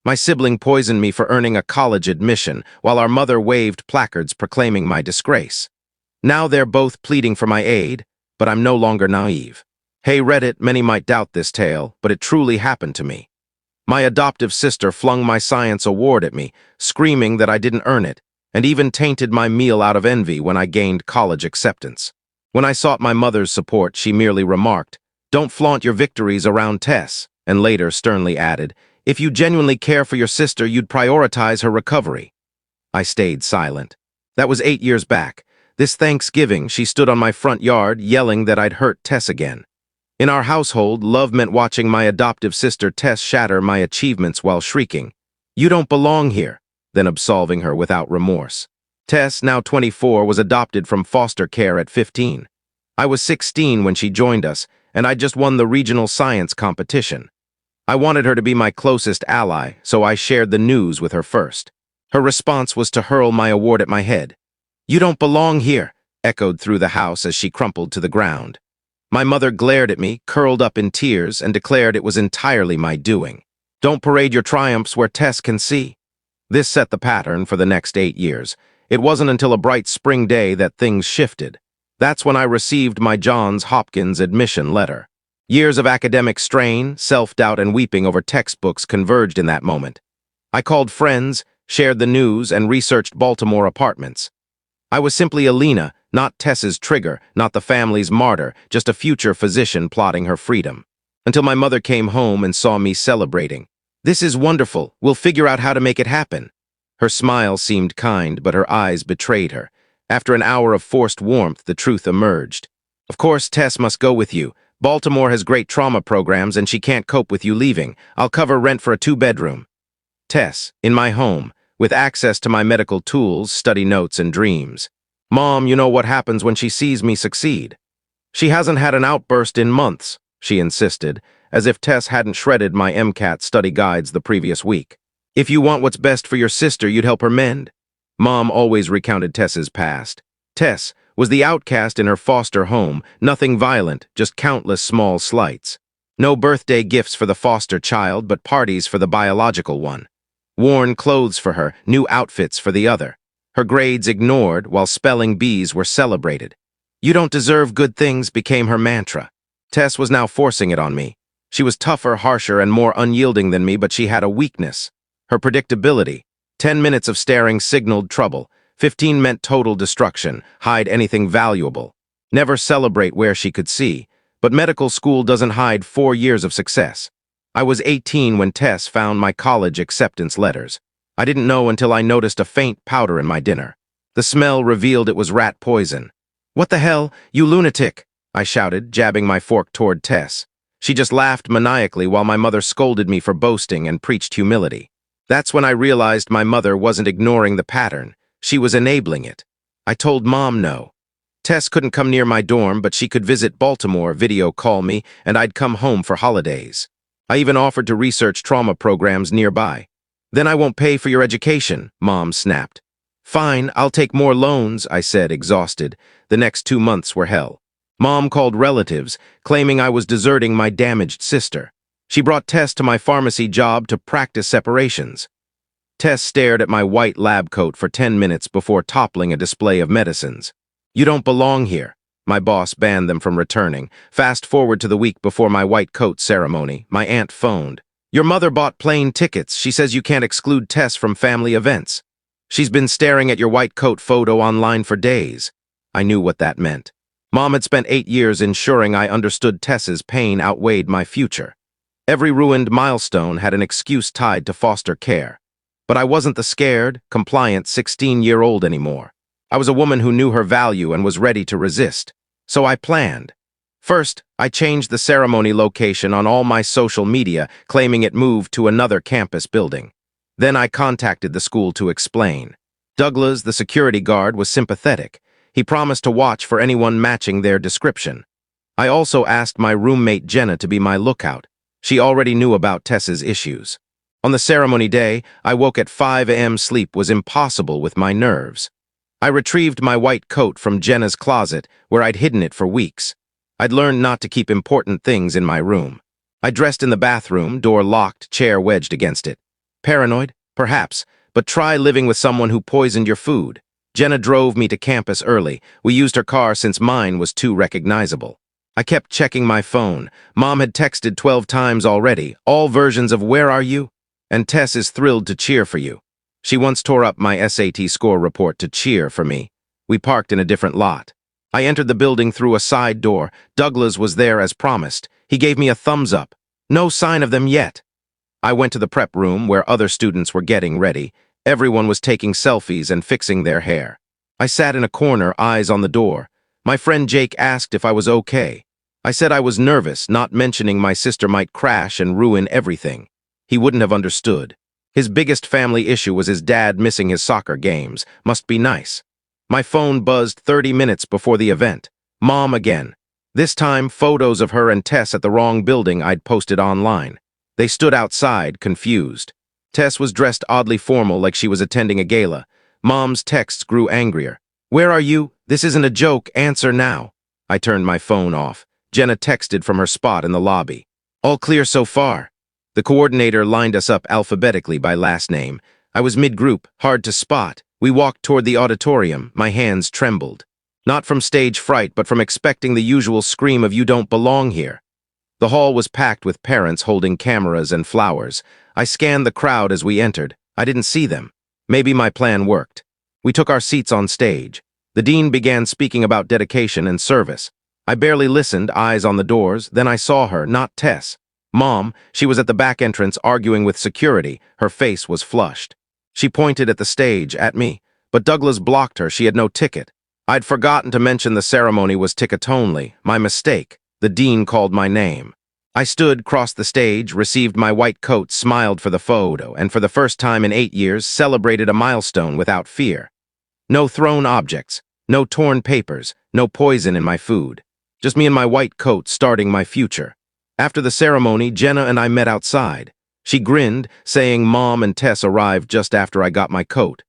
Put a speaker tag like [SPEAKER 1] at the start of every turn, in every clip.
[SPEAKER 1] My sibling poisoned me for earning a college admission, while our mother waved placards proclaiming my disgrace. Now they're both pleading for my aid, but I'm no longer naive. Hey Reddit, many might doubt this tale, but it truly happened to me. My adoptive sister flung my science award at me, screaming that I didn't earn it, and even tainted my meal out of envy when I gained college acceptance. When I sought my mother's support, she merely remarked, "Don't flaunt your victories around Tess," and later sternly added, "If you genuinely care for your sister, you'd prioritize her recovery." I stayed silent. That was 8 years back. This Thanksgiving, she stood on my front yard, yelling that I'd hurt Tess again. In our household, love meant watching my adoptive sister Tess shatter my achievements while shrieking, "You don't belong here," then absolving her without remorse. Tess, now 24, was adopted from foster care at 15. I was 16 when she joined us, and I'd just won the regional science competition. I wanted her to be my closest ally, so I shared the news with her first. Her response was to hurl my award at my head. "You don't belong here," echoed through the house as she crumpled to the ground. My mother glared at me, curled up in tears, and declared it was entirely my doing. "Don't parade your triumphs where Tess can see." This set the pattern for the next 8 years. It wasn't until a bright spring day that things shifted. That's when I received my Johns Hopkins admission letter. Years of academic strain, self-doubt, and weeping over textbooks converged in that moment. I called friends, shared the news, and researched Baltimore apartments. I was simply Alina, not Tess's trigger, not the family's martyr, just a future physician plotting her freedom. Until my mother came home and saw me celebrating. "This is wonderful. We'll figure out how to make it happen." Her smile seemed kind, but her eyes betrayed her. After an hour of forced warmth, the truth emerged. "Of course, Tess must go with you. Baltimore has great trauma programs and she can't cope with you leaving. I'll cover rent for a 2-bedroom. Tess, in my home, with access to my medical tools, study notes, and dreams. "Mom, you know what happens when she sees me succeed." "She hasn't had an outburst in months," she insisted, as if Tess hadn't shredded my MCAT study guides the previous week. "If you want what's best for your sister, you'd help her mend." Mom always recounted Tess's past. Tess was the outcast in her foster home, nothing violent, just countless small slights. No birthday gifts for the foster child, but parties for the biological one. Worn clothes for her, new outfits for the other. Her grades ignored, while spelling bees were celebrated. "You don't deserve good things" became her mantra. Tess was now forcing it on me. She was tougher, harsher, and more unyielding than me, but she had a weakness. Her predictability. 10 minutes of staring signaled trouble. 15 meant total destruction, hide anything valuable. Never celebrate where she could see. But medical school doesn't hide 4 years of success. I was 18 when Tess found my college acceptance letters. I didn't know until I noticed a faint powder in my dinner. The smell revealed it was rat poison. "What the hell, you lunatic!" I shouted, jabbing my fork toward Tess. She just laughed maniacally while my mother scolded me for boasting and preached humility. That's when I realized my mother wasn't ignoring the pattern. She was enabling it. I told Mom no. Tess couldn't come near my dorm, but she could visit Baltimore, video call me, and I'd come home for holidays. I even offered to research trauma programs nearby. "Then I won't pay for your education," Mom snapped. "Fine, I'll take more loans," I said, exhausted. The next 2 months were hell. Mom called relatives, claiming I was deserting my damaged sister. She brought Tess to my pharmacy job to practice separations. Tess stared at my white lab coat for 10 minutes before toppling a display of medicines. "You don't belong here." My boss banned them from returning. Fast forward to the week before my white coat ceremony, my aunt phoned. "Your mother bought plane tickets. She says you can't exclude Tess from family events. She's been staring at your white coat photo online for days." I knew what that meant. Mom had spent 8 years ensuring I understood Tess's pain outweighed my future. Every ruined milestone had an excuse tied to foster care. But I wasn't the scared, compliant 16-year-old anymore. I was a woman who knew her value and was ready to resist. So I planned. First, I changed the ceremony location on all my social media, claiming it moved to another campus building. Then I contacted the school to explain. Douglas, the security guard, was sympathetic. He promised to watch for anyone matching their description. I also asked my roommate Jenna to be my lookout. She already knew about Tess's issues. On the ceremony day, I woke at 5 a.m. Sleep was impossible with my nerves. I retrieved my white coat from Jenna's closet, where I'd hidden it for weeks. I'd learned not to keep important things in my room. I dressed in the bathroom, door locked, chair wedged against it. Paranoid? Perhaps, but try living with someone who poisoned your food. Jenna drove me to campus early. We used her car since mine was too recognizable. I kept checking my phone. Mom had texted 12 times already, all versions of "Where are you?" And Tess is thrilled to cheer for you. She once tore up my SAT score report to cheer for me. We parked in a different lot. I entered the building through a side door. Douglas was there as promised. He gave me a thumbs up. No sign of them yet. I went to the prep room where other students were getting ready. Everyone was taking selfies and fixing their hair. I sat in a corner, eyes on the door. My friend Jake asked if I was okay. I said I was nervous, not mentioning my sister might crash and ruin everything. He wouldn't have understood. His biggest family issue was his dad missing his soccer games. Must be nice. My phone buzzed 30 minutes before the event. Mom again. This time, photos of her and Tess at the wrong building I'd posted online. They stood outside, confused. Tess was dressed oddly formal, like she was attending a gala. Mom's texts grew angrier. "Where are you? This isn't a joke. Answer now." I turned my phone off. Jenna texted from her spot in the lobby. "All clear so far." The coordinator lined us up alphabetically by last name. I was mid-group, hard to spot. We walked toward the auditorium. My hands trembled. Not from stage fright, but from expecting the usual scream of "You don't belong here." The hall was packed with parents holding cameras and flowers. I scanned the crowd as we entered. I didn't see them. Maybe my plan worked. We took our seats on stage. The dean began speaking about dedication and service. I barely listened, eyes on the doors. Then I saw her, not Tess. Mom. She was at the back entrance arguing with security. Her face was flushed. She pointed at the stage, at me. But Douglas blocked her. She had no ticket. I'd forgotten to mention the ceremony was ticket-only. My mistake. The dean called my name. I stood, crossed the stage, received my white coat, smiled for the photo, and for the first time in 8 years celebrated a milestone without fear. No thrown objects, no torn papers, no poison in my food. Just me and my white coat starting my future. After the ceremony, Jenna and I met outside. She grinned, saying Mom and Tess arrived just after I got my coat.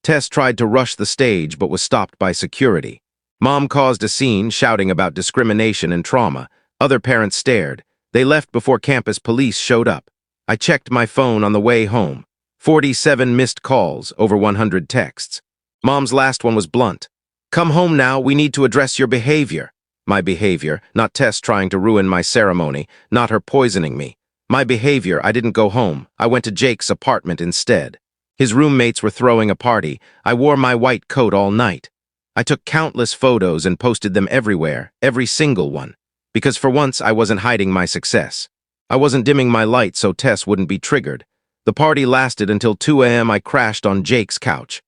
[SPEAKER 1] Tess tried to rush the stage but was stopped by security. Mom caused a scene, shouting about discrimination and trauma. Other parents stared. They left before campus police showed up. I checked my phone on the way home. 47 missed calls, over 100 texts. Mom's last one was blunt. "Come home now, we need to address your behavior." My behavior, not Tess trying to ruin my ceremony, not her poisoning me. My behavior, I didn't go home. I went to Jake's apartment instead. His roommates were throwing a party. I wore my white coat all night. I took countless photos and posted them everywhere, every single one. Because for once, I wasn't hiding my success. I wasn't dimming my light so Tess wouldn't be triggered. The party lasted until 2 a.m. I crashed on Jake's couch.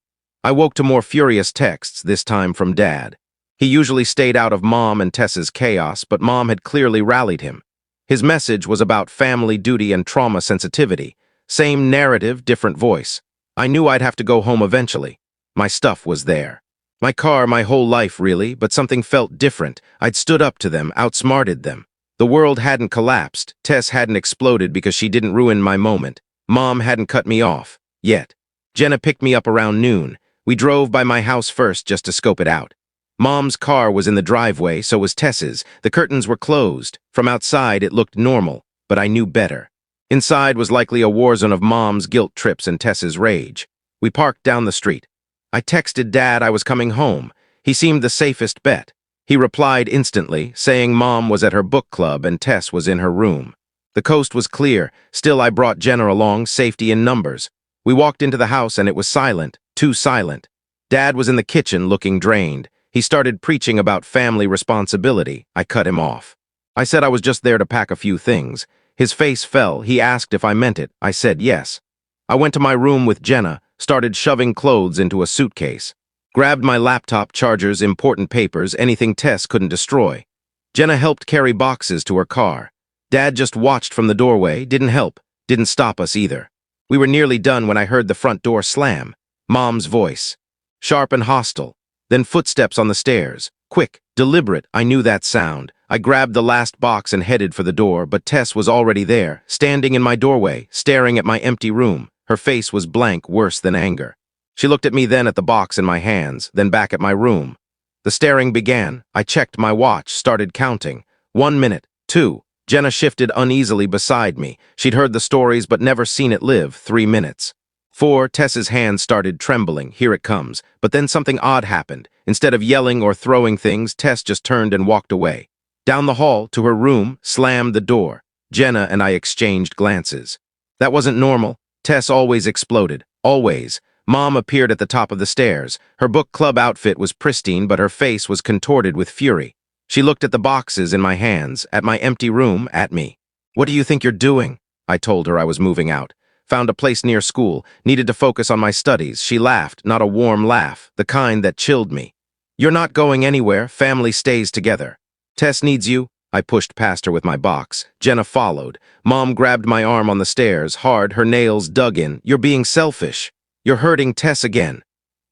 [SPEAKER 1] I woke to more furious texts, this time from Dad. He usually stayed out of Mom and Tess's chaos, but Mom had clearly rallied him. His message was about family duty and trauma sensitivity. Same narrative, different voice. I knew I'd have to go home eventually. My stuff was there. My car, my whole life, really, but something felt different. I'd stood up to them, outsmarted them. The world hadn't collapsed. Tess hadn't exploded because she didn't ruin my moment. Mom hadn't cut me off. Yet. Jenna picked me up around noon. We drove by my house first just to scope it out. Mom's car was in the driveway, so was Tess's. The curtains were closed. From outside, it looked normal, but I knew better. Inside was likely a war zone of Mom's guilt trips and Tess's rage. We parked down the street. I texted Dad I was coming home. He seemed the safest bet. He replied instantly, saying Mom was at her book club and Tess was in her room. The coast was clear. Still, I brought Jenna along, safety in numbers. We walked into the house and it was silent, too silent. Dad was in the kitchen looking drained. He started preaching about family responsibility. I cut him off. I said I was just there to pack a few things. His face fell. He asked if I meant it. I said yes. I went to my room with Jenna, started shoving clothes into a suitcase. Grabbed my laptop, chargers, important papers, anything Tess couldn't destroy. Jenna helped carry boxes to her car. Dad just watched from the doorway, didn't help, didn't stop us either. We were nearly done when I heard the front door slam. Mom's voice. Sharp and hostile. Then footsteps on the stairs. Quick, deliberate, I knew that sound. I grabbed the last box and headed for the door, but Tess was already there, standing in my doorway, staring at my empty room. Her face was blank, worse than anger. She looked at me, then at the box in my hands, then back at my room. The staring began. I checked my watch, started counting. 1 minute, 2. Jenna shifted uneasily beside me. She'd heard the stories but never seen it live. 3 minutes. 4. Tess's hand started trembling. Here it comes. But then something odd happened. Instead of yelling or throwing things, Tess just turned and walked away. Down the hall, to her room, slammed the door. Jenna and I exchanged glances. That wasn't normal. Tess always exploded. Always. Mom appeared at the top of the stairs. Her book club outfit was pristine, but her face was contorted with fury. She looked at the boxes in my hands, at my empty room, at me. "What do you think you're doing?" I told her I was moving out. Found a place near school, needed to focus on my studies. She laughed, not a warm laugh, the kind that chilled me. "You're not going anywhere. Family stays together." "Tess needs you." I pushed past her with my box. Jenna followed. Mom grabbed my arm on the stairs, hard, her nails dug in. "You're being selfish. You're hurting Tess again."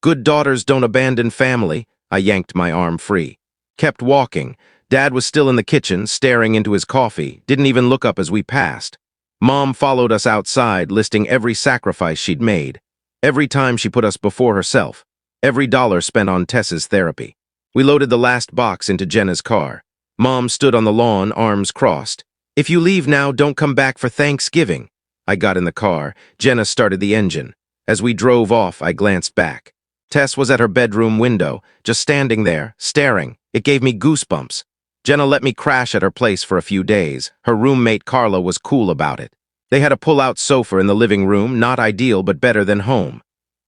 [SPEAKER 1] "Good daughters don't abandon family." I yanked my arm free. Kept walking. Dad was still in the kitchen, staring into his coffee, didn't even look up as we passed. Mom followed us outside, listing every sacrifice she'd made. Every time she put us before herself. Every dollar spent on Tess's therapy. We loaded the last box into Jenna's car. Mom stood on the lawn, arms crossed. "If you leave now, don't come back for Thanksgiving." I got in the car. Jenna started the engine. As we drove off, I glanced back. Tess was at her bedroom window, just standing there, staring. It gave me goosebumps. Jenna let me crash at her place for a few days. Her roommate Carla was cool about it. They had a pull-out sofa in the living room, not ideal but better than home.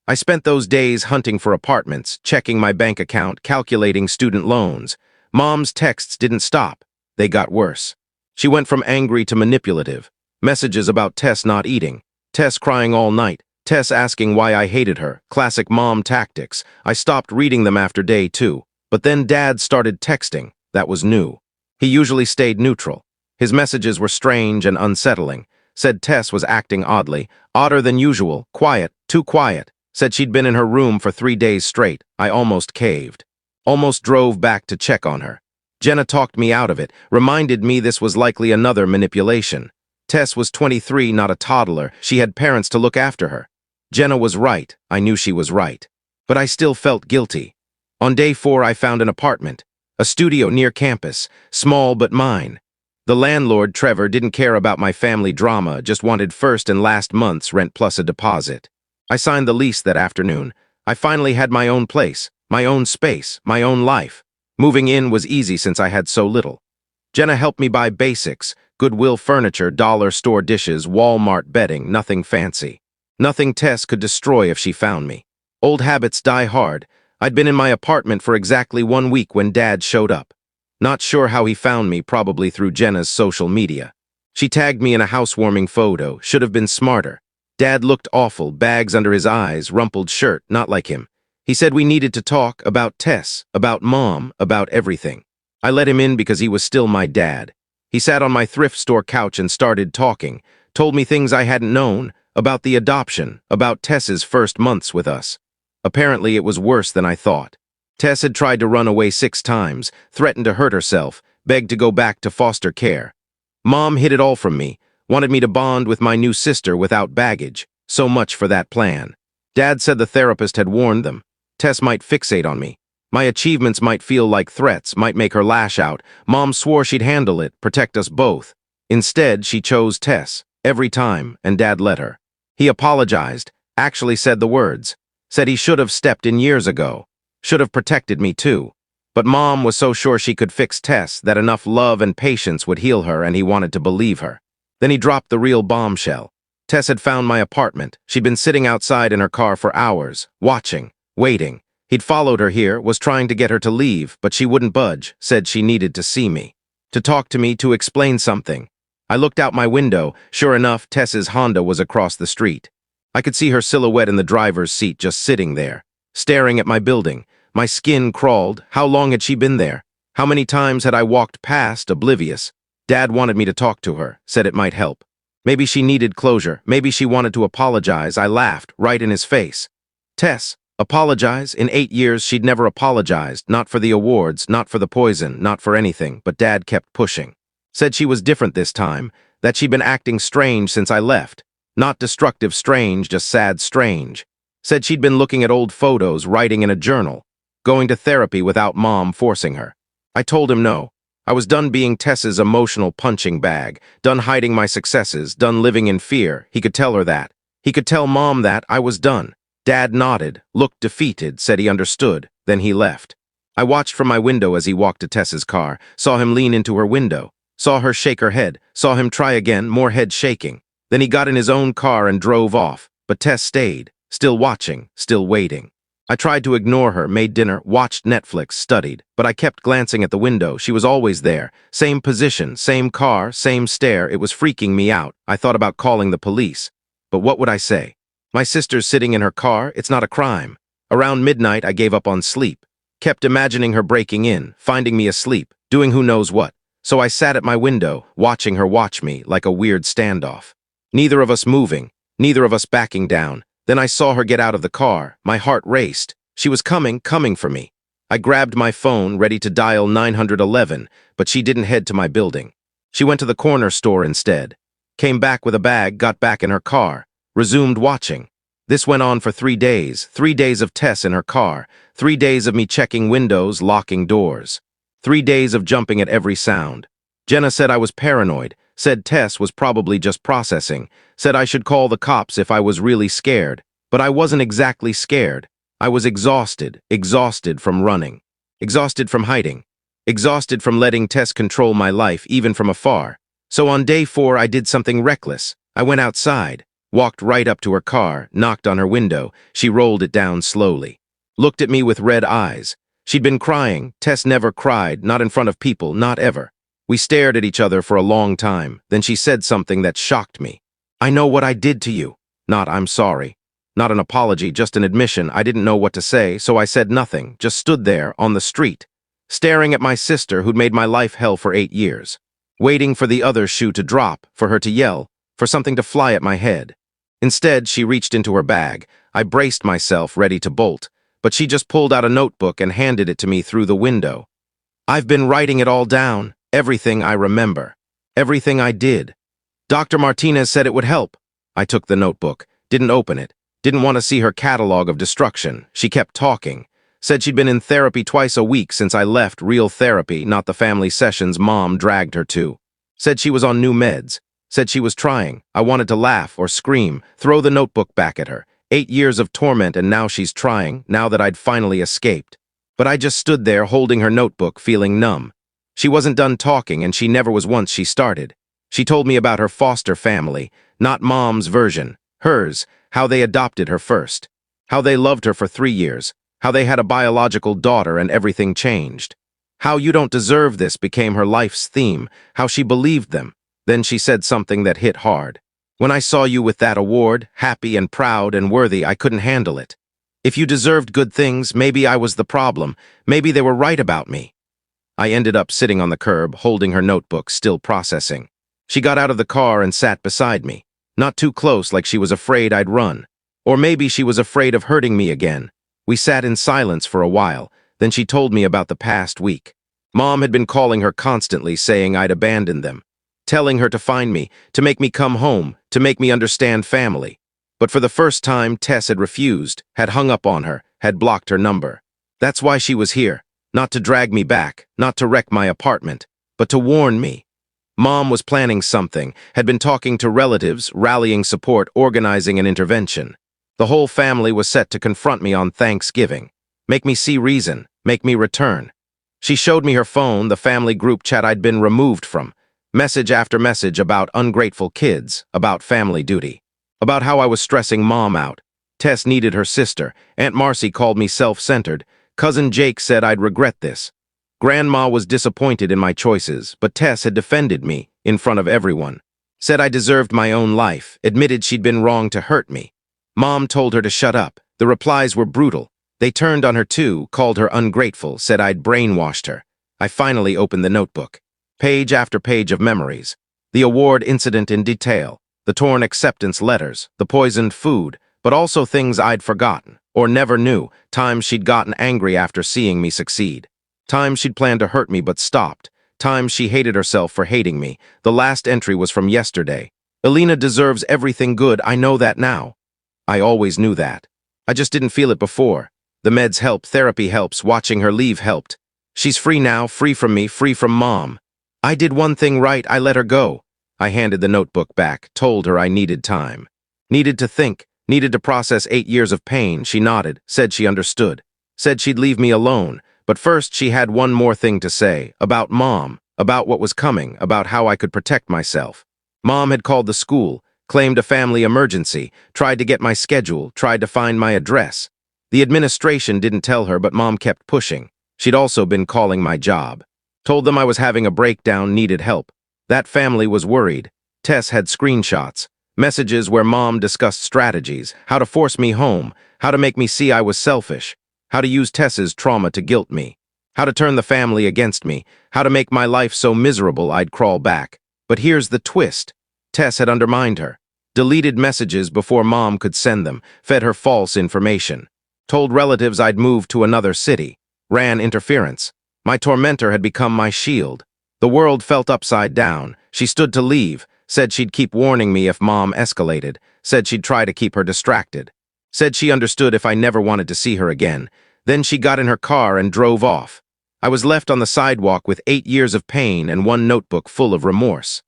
[SPEAKER 1] I spent those days hunting for apartments, checking my bank account, calculating student loans. Mom's texts didn't stop. They got worse. She went from angry to manipulative. Messages about Tess not eating. Tess crying all night. Tess asking why I hated her. Classic mom tactics. I stopped reading them after day 2. But then Dad started texting. That was new. He usually stayed neutral. His messages were strange and unsettling. Said Tess was acting oddly. Odder than usual. Quiet. Too quiet. Said she'd been in her room for 3 days straight. I almost caved. Almost drove back to check on her. Jenna talked me out of it, reminded me this was likely another manipulation. Tess was 23, not a toddler. She had parents to look after her. Jenna was right. I knew she was right. But I still felt guilty. On day 4, I found an apartment. A studio near campus. Small but mine. The landlord, Trevor, didn't care about my family drama, just wanted first and last month's rent plus a deposit. I signed the lease that afternoon. I finally had my own place, my own space, my own life. Moving in was easy since I had so little. Jenna helped me buy basics, Goodwill furniture, dollar store dishes, Walmart bedding, nothing fancy. Nothing Tess could destroy if she found me. Old habits die hard. I'd been in my apartment for exactly 1 week when Dad showed up. Not sure how he found me, probably through Jenna's social media. She tagged me in a housewarming photo, should have been smarter. Dad looked awful, bags under his eyes, rumpled shirt, not like him. He said we needed to talk about Tess, about Mom, about everything. I let him in because he was still my dad. He sat on my thrift store couch and started talking, told me things I hadn't known, about the adoption, about Tess's first months with us. Apparently it was worse than I thought. Tess had tried to run away 6 times, threatened to hurt herself, begged to go back to foster care. Mom hid it all from me, wanted me to bond with my new sister without baggage. So much for that plan. Dad said the therapist had warned them. Tess might fixate on me. My achievements might feel like threats, might make her lash out. Mom swore she'd handle it, protect us both. Instead, she chose Tess, every time, and Dad let her. He apologized, actually said the words. Said he should have stepped in years ago. Should have protected me too. But Mom was so sure she could fix Tess that enough love and patience would heal her, and he wanted to believe her. Then he dropped the real bombshell. Tess had found my apartment. She'd been sitting outside in her car for hours, watching, waiting. He'd followed her here, was trying to get her to leave, but she wouldn't budge, said she needed to see me. To talk to me, to explain something. I looked out my window. Sure enough, Tess's Honda was across the street. I could see her silhouette in the driver's seat, just sitting there, staring at my building. My skin crawled. How long had she been there? How many times had I walked past, oblivious? Dad wanted me to talk to her, said it might help. Maybe she needed closure. Maybe she wanted to apologize. I laughed, right in his face. Tess, apologize? In 8 years, she'd never apologized. Not for the awards, not for the poison, not for anything. But Dad kept pushing. Said she was different this time, that she'd been acting strange since I left. Not destructive strange, just sad strange. Said she'd been looking at old photos, writing in a journal, going to therapy without Mom forcing her. I told him no. I was done being Tess's emotional punching bag, done hiding my successes, done living in fear. He could tell her that. He could tell Mom that I was done. Dad nodded, looked defeated, said he understood. Then he left. I watched from my window as he walked to Tess's car, saw him lean into her window, saw her shake her head, saw him try again, more head shaking. Then he got in his own car and drove off, but Tess stayed, still watching, still waiting. I tried to ignore her, made dinner, watched Netflix, studied, but I kept glancing at the window. She was always there. Same position, same car, same stare. It was freaking me out. I thought about calling the police. But what would I say? My sister's sitting in her car. It's not a crime. Around midnight, I gave up on sleep. Kept imagining her breaking in, finding me asleep, doing who knows what. So I sat at my window, watching her watch me like a weird standoff. Neither of us moving, neither of us backing down. Then I saw her get out of the car. My heart raced. She was coming for me. I grabbed my phone, ready to dial 911, but she didn't head to my building. She went to the corner store instead. Came back with a bag, got back in her car, resumed watching. This went on for 3 days, 3 days of Tess in her car, 3 days of me checking windows, locking doors. 3 days of jumping at every sound. Jenna said I was paranoid, said Tess was probably just processing, said I should call the cops if I was really scared. But I wasn't exactly scared. I was exhausted from running, exhausted from hiding, exhausted from letting Tess control my life even from afar. So on day 4 I did something reckless. I went outside, walked right up to her car, knocked on her window. She rolled it down slowly, looked at me with red eyes. She'd been crying. Tess never cried, not in front of people, not ever. We stared at each other for a long time. Then she said something that shocked me. I know what I did to you. Not I'm sorry. Not an apology, just an admission. I didn't know what to say, so I said nothing, just stood there on the street, staring at my sister who'd made my life hell for 8 years, waiting for the other shoe to drop, for her to yell, for something to fly at my head. Instead, she reached into her bag. I braced myself, ready to bolt, but she just pulled out a notebook and handed it to me through the window. I've been writing it all down, everything I remember, everything I did. Dr. Martinez said it would help. I took the notebook, didn't open it. Didn't want to see her catalog of destruction. She kept talking. Said she'd been in therapy twice a week since I left, real therapy, not the family sessions Mom dragged her to. Said she was on new meds. Said she was trying. I wanted to laugh or scream, throw the notebook back at her. 8 years of torment and now she's trying, now that I'd finally escaped. But I just stood there holding her notebook, feeling numb. She wasn't done talking and she never was once she started. She told me about her foster family, not Mom's version, hers, how they adopted her first, how they loved her for 3 years, how they had a biological daughter and everything changed. How you don't deserve this became her life's theme, how she believed them. Then she said something that hit hard. When I saw you with that award, happy and proud and worthy, I couldn't handle it. If you deserved good things, maybe I was the problem. Maybe they were right about me. I ended up sitting on the curb, holding her notebook, still processing. She got out of the car and sat beside me. Not too close, like she was afraid I'd run. Or maybe she was afraid of hurting me again. We sat in silence for a while, then she told me about the past week. Mom had been calling her constantly, saying I'd abandoned them, telling her to find me, to make me come home, to make me understand family. But for the first time, Tess had refused, had hung up on her, had blocked her number. That's why she was here, not to drag me back, not to wreck my apartment, but to warn me. Mom was planning something, had been talking to relatives, rallying support, organizing an intervention. The whole family was set to confront me on Thanksgiving. Make me see reason, make me return. She showed me her phone, the family group chat I'd been removed from. Message after message about ungrateful kids, about family duty, about how I was stressing Mom out. Tess needed her sister. Aunt Marcy called me self-centered. Cousin Jake said I'd regret this. Grandma was disappointed in my choices, but Tess had defended me in front of everyone. Said I deserved my own life, admitted she'd been wrong to hurt me. Mom told her to shut up. The replies were brutal. They turned on her too, called her ungrateful, said I'd brainwashed her. I finally opened the notebook. Page after page of memories. The award incident in detail. The torn acceptance letters. The poisoned food. But also things I'd forgotten, or never knew. Times she'd gotten angry after seeing me succeed. Times she'd planned to hurt me but stopped. Times she hated herself for hating me. The last entry was from yesterday. Elena deserves everything good, I know that now. I always knew that. I just didn't feel it before. The meds help, therapy helps, watching her leave helped. She's free now, free from me, free from Mom. I did one thing right, I let her go. I handed the notebook back, told her I needed time. Needed to think, needed to process 8 years of pain. She nodded, said she understood. Said she'd leave me alone, but first she had one more thing to say, about Mom, about what was coming, about how I could protect myself. Mom had called the school, claimed a family emergency, tried to get my schedule, tried to find my address. The administration didn't tell her, but Mom kept pushing. She'd also been calling my job. Told them I was having a breakdown, needed help. That family was worried. Tess had screenshots, messages where Mom discussed strategies, how to force me home, how to make me see I was selfish, how to use Tess's trauma to guilt me, how to turn the family against me, how to make my life so miserable I'd crawl back. But here's the twist. Tess had undermined her, deleted messages before Mom could send them, fed her false information, told relatives I'd moved to another city, ran interference. My tormentor had become my shield. The world felt upside down. She stood to leave, said she'd keep warning me if Mom escalated, said she'd try to keep her distracted, said she understood if I never wanted to see her again. Then she got in her car and drove off. I was left on the sidewalk with 8 years of pain and one notebook full of remorse.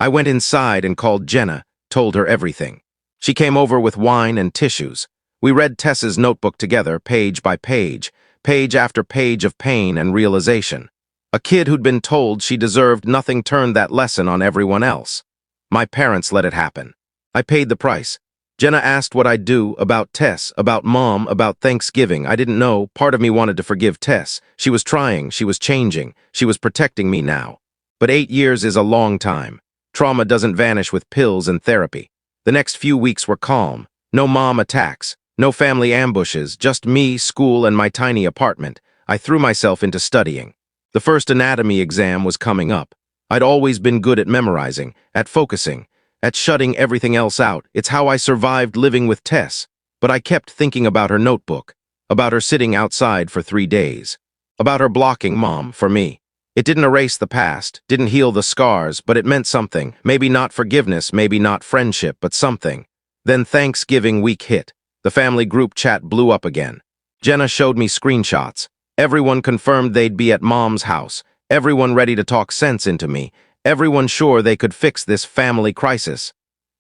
[SPEAKER 1] I went inside and called Jenna, told her everything. She came over with wine and tissues. We read Tess's notebook together, page by page, page after page of pain and realization. A kid who'd been told she deserved nothing turned that lesson on everyone else. My parents let it happen. I paid the price. Jenna asked what I'd do, about Tess, about Mom, about Thanksgiving. I didn't know. Part of me wanted to forgive Tess. She was trying, she was changing, she was protecting me now. But 8 years is a long time. Trauma doesn't vanish with pills and therapy. The next few weeks were calm. No Mom attacks, no family ambushes, just me, school, and my tiny apartment. I threw myself into studying. The first anatomy exam was coming up. I'd always been good at memorizing, at focusing, at shutting everything else out. It's how I survived living with Tess. But I kept thinking about her notebook, about her sitting outside for 3 days, about her blocking Mom for me. It didn't erase the past, didn't heal the scars, but it meant something. Maybe not forgiveness, maybe not friendship, but something. Then Thanksgiving week hit. The family group chat blew up again. Jenna showed me screenshots. Everyone confirmed they'd be at Mom's house. Everyone ready to talk sense into me. Everyone sure they could fix this family crisis.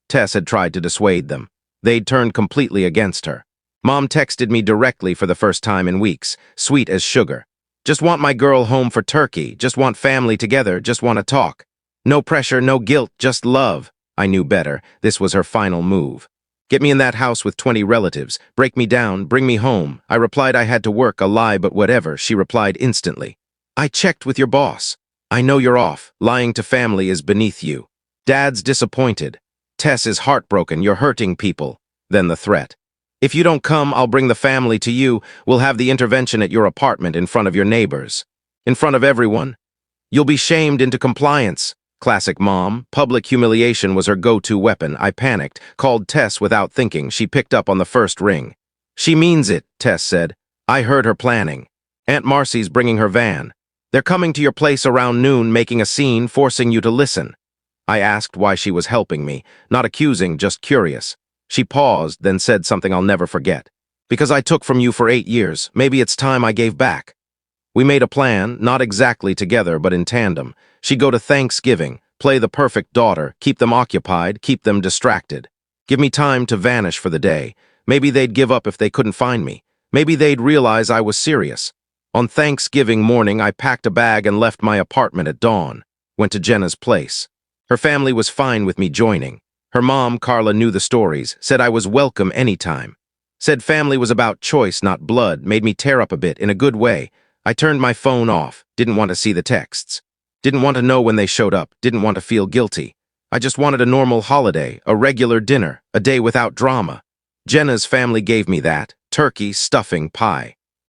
[SPEAKER 1] Tess had tried to dissuade them. They'd turned completely against her. Mom texted me directly for the first time in weeks, sweet as sugar. Just want my girl home for turkey, just want family together, just want to talk. No pressure, no guilt, just love. I knew better. This was her final move. Get me in that house with 20 relatives, break me down, bring me home. I replied I had to work, a lie, but whatever. She replied instantly. I checked with your boss. I know you're off. Lying to family is beneath you. Dad's disappointed. Tess is heartbroken. You're hurting people. Then the threat. If you don't come, I'll bring the family to you. We'll have the intervention at your apartment in front of your neighbors. In front of everyone. You'll be shamed into compliance. Classic Mom. Public humiliation was her go-to weapon. I panicked, called Tess without thinking. She picked up on the first ring. She means it, Tess said. I heard her planning. Aunt Marcy's bringing her van. They're coming to your place around noon, making a scene, forcing you to listen. I asked why she was helping me, not accusing, just curious. She paused, then said something I'll never forget. Because I took from you for 8 years, maybe it's time I gave back. We made a plan, not exactly together, but in tandem. She'd go to Thanksgiving, play the perfect daughter, keep them occupied, keep them distracted. Give me time to vanish for the day. Maybe they'd give up if they couldn't find me. Maybe they'd realize I was serious. On Thanksgiving morning, I packed a bag and left my apartment at dawn. Went to Jenna's place. Her family was fine with me joining. Her mom, Carla, knew the stories, said I was welcome anytime. Said family was about choice, not blood, made me tear up a bit, in a good way. I turned my phone off, didn't want to see the texts. Didn't want to know when they showed up, didn't want to feel guilty. I just wanted a normal holiday, a regular dinner, a day without drama. Jenna's family gave me that, turkey, stuffing, pie.